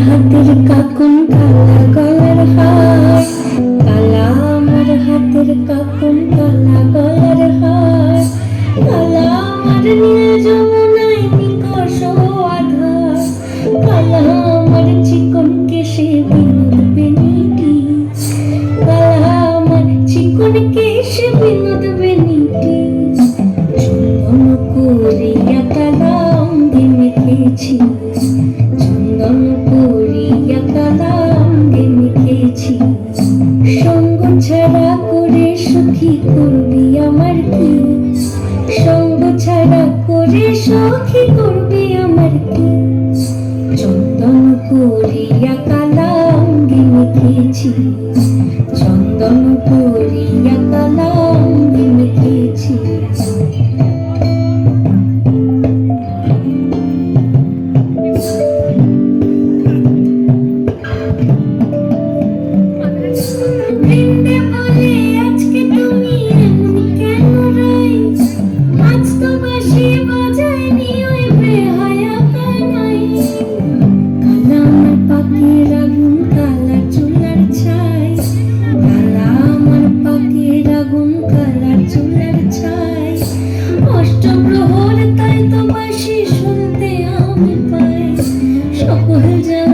হাতের কাকুন কালা গলার হার, কালা আমার হাতের কাকুন কালা গলার হার, কালা আমার নীল যমুনায় নিকষ আধার, কালা আমার চিকন কেশে বিনোদ বেনিটি, কালা আমার চিকন কেশে বিনোদ বেনিটি, চন্দন করিয়া কালা অঙ্গে মেখেছি, চন্দন করিয়া কালা অঙ্গে মেখেছি, সঙ্গ ছাড়া করে সুখী করবি আমার কি, সঙ্গ ছাড়া করে সখী করবি আমার কি, চন্দন করিয়া কালা অঙ্গে মেখেছি, চন্দন করিয়া কালা অঙ্গে মেখেছি। বৃন্দে বলে আজকে তুমি এমন কেন রাই, আজ তো বাঁশি বাজায়নি ওই বেহায়া কানাই, কালা আমার পাখির আগুন কালা চুলার ছাই, কালা আমার পাখির আগুন কালা চুলার ছাই, অষ্টপ্রহর তাই তো বাঁশি শুনতে আমি পাই, সকল জায়গায়